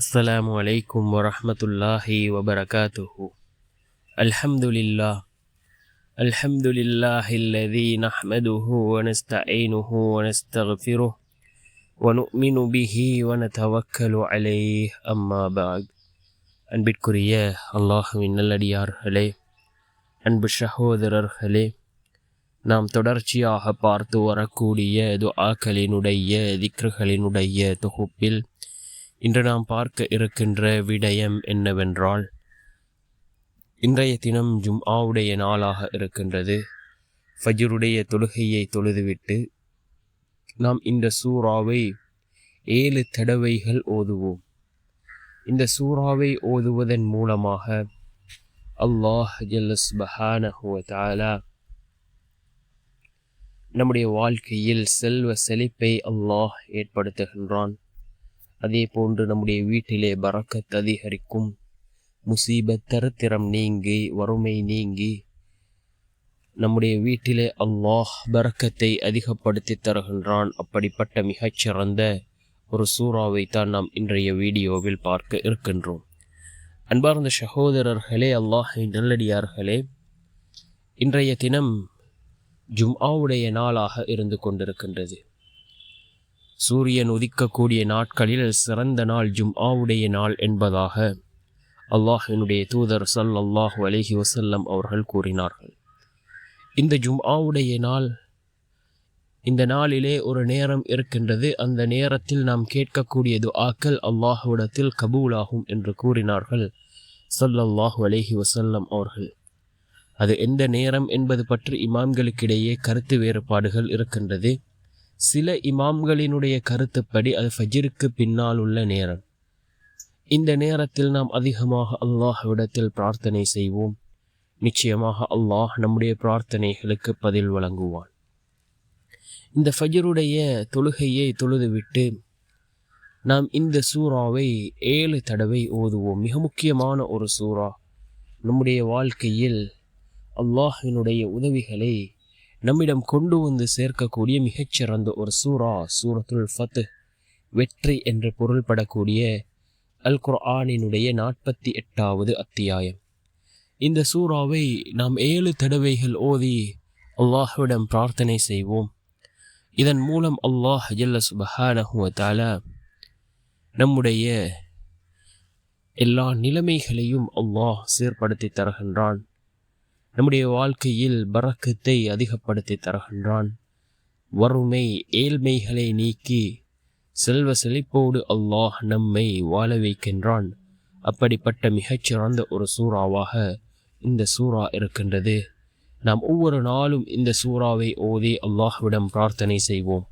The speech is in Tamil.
السلام عليكم ورحمة الله وبركاته. الحمد لله الذي نحمده ونستعينه ونستغفره ونؤمن به ونتوكل عليه أما بعد. அன்பிற்குரிய அல்லாஹ்வின் நல்லடியார்களே, அன்பு சகோதரர்களே, நாம் தொடர்ச்சியாக பார்த்து வரக்கூடிய துஆக்களினுடைய திக்ருகளினுடைய தொகுப்பில் இன்று நாம் பார்க்க இருக்கின்ற விடயம் என்னவென்றால், இன்றைய தினம் ஜும்ஆவுடைய நாளாக இருக்கின்றது. ஃபஜ்ருடைய தொழுகையை தொழுதுவிட்டு நாம் இந்த சூறாவை 7 தடவைகள் ஓதுவோம். இந்த சூறாவை ஓதுவதன் மூலமாக அல்லாஹ் ஜல்ல சுப்ஹானஹு வ தஆலா நம்முடைய வாழ்க்கையில் செல்வ செழிப்பை அல்லாஹ் ஏற்படுத்துகின்றான். அதே போன்று நம்முடைய வீட்டிலே பரக்கத் அதிகரிக்கும், முசீபத் தரித்திரம் நீங்கி வறுமை நீங்கி நம்முடைய வீட்டிலே அல்லாஹ் பரக்கத்தை அதிகப்படுத்தி தருகின்றான். அப்படிப்பட்ட மிகச்சிறந்த ஒரு சூறாவை தான் நாம் இன்றைய வீடியோவில் பார்க்க இருக்கின்றோம். அன்பார்ந்த சகோதரர்களே, அல்லாஹ்வின் நல்லடியார்களே, இன்றைய தினம் ஜும்ஆவுடைய நாளாக இருந்து கொண்டிருக்கின்றது. சூரியன் உதிக்கக்கூடிய நாட்களில் சிறந்த நாள் ஜும்ஆவுடைய நாள் என்பதாக அல்லாஹ்வினுடைய தூதர் ஸல்லல்லாஹு அலைஹி வஸல்லம் அவர்கள் கூறினார்கள். இந்த ஜும்ஆவுடைய நாள், இந்த நாளிலே ஒரு நேரம் இருக்கின்றது. அந்த நேரத்தில் நாம் கேட்கக்கூடிய துஆக்கள் அல்லாஹ்விடத்தில் கபூலாகும் என்று கூறினார்கள் ஸல்லல்லாஹு அலைஹி வஸல்லம் அவர்கள். அது எந்த நேரம் என்பது பற்றி இமாம்களுக்கிடையே கருத்து வேறுபாடுகள் இருக்கின்றது. சில இமாம்களினுடைய கருத்துப்படி அது ஃபஜ்ருக்கு பின்னால் உள்ள நேரம். இந்த நேரத்தில் நாம் அதிகமாக அல்லாஹ்விடத்தில் பிரார்த்தனை செய்வோம். நிச்சயமாக அல்லாஹ் நம்முடைய பிரார்த்தனைகளுக்கு பதில் வழங்குவான். இந்த ஃபஜ்ருடைய தொழுகையை தொழுதுவிட்டு நாம் இந்த சூறாவை 7 தடவை ஓதுவோம். மிக முக்கியமான ஒரு சூறா. நம்முடைய வாழ்க்கையில் அல்லாஹ்வினுடைய உதவிகளை நம்மிடம் கொண்டு வந்து சேர்க்கக்கூடிய மிகச்சிறந்த ஒரு சூரா சூரத்துல் ஃபத்ஹ், வெற்றி என்று பொருள்படக்கூடிய அல் குர்ஆனினுடைய 48வது அத்தியாயம். இந்த சூறாவை நாம் 7 தடவைகள் ஓதி அல்லாஹ்விடம் பிரார்த்தனை செய்வோம். இதன் மூலம் அல்லாஹ் ஜல்ல சுப்ஹானஹு வ தஆலா நம்முடைய எல்லா நிலைமைகளையும் அல்லாஹ் சீர்படுத்தி தருகின்றான். நம்முடைய வாழ்க்கையில் பரக்கத்தை அதிகப்படுத்தி தருகின்றான். வறுமை ஏழ்மைகளை நீக்கி செல்வ செழிப்போடு அல்லாஹ் நம்மை வாழ வைக்கின்றான். அப்படிப்பட்ட மிகச்சிறந்த ஒரு சூறாவாக இந்த சூறா இருக்கின்றது. நாம் ஒவ்வொரு நாளும் இந்த சூறாவை ஓதி அல்லாஹ்விடம் பிரார்த்தனை செய்வோம்.